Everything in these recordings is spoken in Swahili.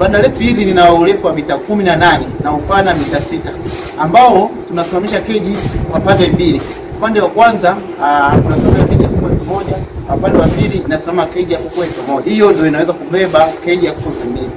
Banda letu hili lina urefu wa mita 18 na upana mita 6, ambao tunasimamisha keji kwa pande mbili. Upande wa kwanza tunasimamisha keji ya kuku 1000, upande wa pili inasimama keji ya kuku 1000. Hiyo ndio inaweza kubeba keji ya kuku 2000.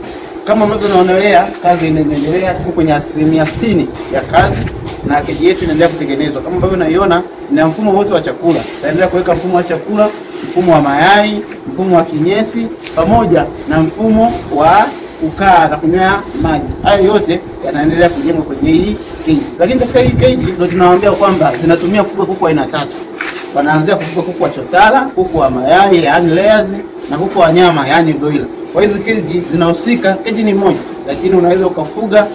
Kama ambavyo unaonelea, kazi inaendelea, tuko kwenye 60% ya kazi na keji yetu inaendelea kutengenezwa. Kama ambavyo unaiona, ina mfumo wote wa chakula. Tutaendelea kuweka mfumo wa chakula, mfumo wa mayai, mfumo wa kinyesi pamoja na mfumo wa kukaa na kunywea maji. Hayo yote yanaendelea kujengwa kwenye hii keji. Lakini katika hii keji ndio tunawaambia kwamba zinatumia kuku aina 3. Wanaanzia kuku wa chotara, kuku wa mayai yani layers, na kuku wa nyama yani broiler. Kwa hizo keji zinahusika, keji ni moja, lakini unaweza ukafuga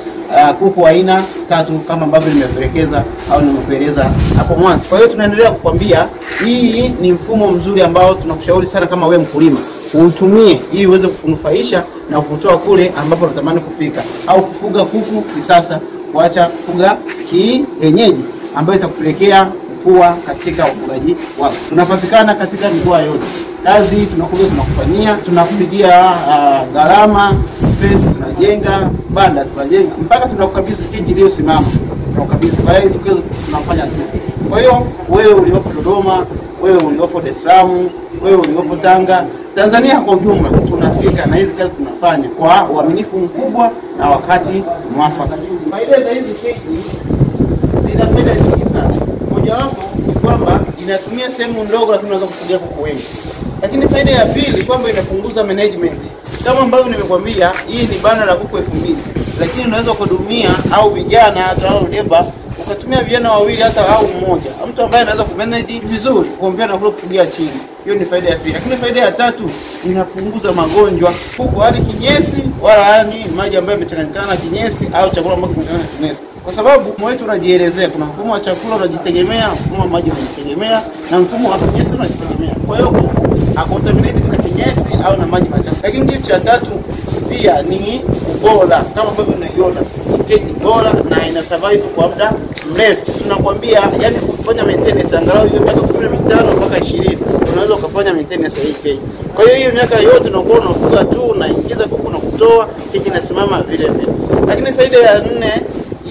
kuku aina 3 kama ambavyo nimepelekeza au nimekueleza hapo mwanzo. Kwa hiyo tunaendelea kukwambia hii ni mfumo mzuri ambao tunakushauri sana kama wewe mkulima uutumie ili uweze kunufaisha na kutoa kule ambapo unatamani kufika, au kufuga kuku kisasa, kuacha kufuga kienyeji ambayo itakupelekea kukua katika ufugaji wako. Tunapatikana katika mikoa yote. Kazi tunakuja tunakufanyia, tunakupigia gharama, pesa, tunajenga banda, tunajenga mpaka tunakukabidhi keji iliyosimama. Tunakukabidhi kwa hiyo tunafanya sisi. Kwa hiyo wewe uliopo Dodoma, wewe uliopo Dar es Salaam, wewe uliopo Tanga, Tanzania kwa ujumla, tunafika na hizi kazi tunafanya kwa uaminifu mkubwa na wakati mwafaka. Faida za hizi keji zina faida nyingi sana. Mojawapo ni kwamba inatumia sehemu ndogo lakini unaweza kufugia kuku wengi. Lakini faida ya pili kwamba inapunguza management. Kama ambavyo nimekwambia, hii ni banda la kuku 2000, lakini unaweza kuhudumia au vijana hata au leba, ukatumia vijana wawili hata au mmoja. Mtu ambaye anaweza kumanage vizuri kuombea na kufugia chini. Hiyo ni faida ya pili. Lakini faida ya tatu, inapunguza magonjwa. Kuku hali kinyesi wala yani maji ambayo yamechanganyikana na kinyesi au chakula ambacho kimechanganyikana na kinyesi. Kwa sababu mfumo wetu unajielezea, kuna mfumo wa chakula unajitegemea, mfumo wa maji unajitegemea na mfumo wa kinyesi unajitegemea. Kwa hiyo akontaminate na kinyesi au na maji machafu. Lakini kitu cha tatu pia ni ubora. Kama ambavyo unaiona, keji bora na ina survive kwa muda mrefu. Tunakwambia yani kufanya maintenance angalau hiyo miaka 15 mpaka 20 unaweza kufanya maintenance ya hii keji. Kwa hiyo miaka yote unakuwa unafuga tu, unaingiza kuku na kutoa, keji inasimama vile vile. Lakini faida ya 4,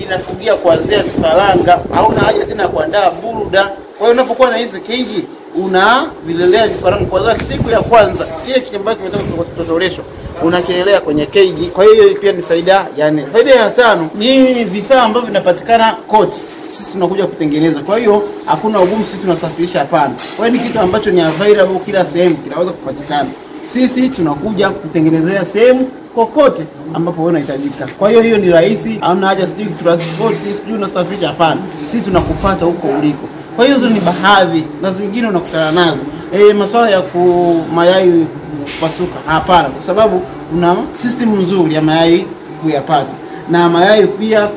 inafugia kuanzia vifaranga, hauna haja tena kuandaa buruda. Kwa hiyo unapokuwa na hizi keji unavilelea vifaranga kwa siku ya kwanza, kile kiambacho kimetoka kutotoleshwa unakilelea kwenye keji. Kwa hiyo pia ni faida ya 4. Faida ya 5 ni vifaa ambavyo vinapatikana kote, sisi tunakuja kutengeneza. Kwa hiyo hakuna ugumu, sisi tunasafirisha, hapana. Kwa hiyo ni kitu ambacho ni available kila sehemu, kinaweza kupatikana. Sisi tunakuja kutengenezea sehemu kokote ambapo wewe unahitajika. Kwa hiyo hiyo ni rahisi, hauna haja sijui transport, sijui unasafirisha, hapana. Sisi tunakufuata huko uliko. Kwa hiyo hizo ni baadhi na zingine unakutana nazo. Masuala ya mayai kupasuka, hapana, kwa sababu una system nzuri ya mayai kuyapata. Na mayai pia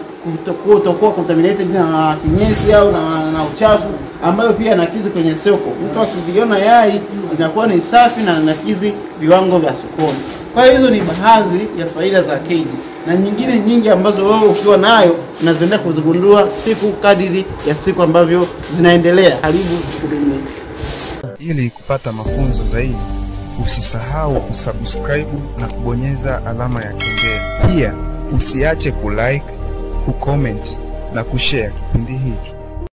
kutakuwa contaminated na kinyesi au na uchafu ambayo pia nakidhi kwenye soko. Mtu akiviona yai inakuwa ni safi na nakidhi viwango vya sokoni. Kwa hiyo hizo ni baadhi ya faida za keji na nyingine nyingi ambazo wewe ukiwa nayo unaendelea kuzigundua siku kadiri ya siku ambavyo zinaendelea. Karibu kudumu. Ili kupata mafunzo zaidi, usisahau kusubscribe na kubonyeza alama ya kengele. Pia usiache kulike, kucomment na kushare kipindi hiki.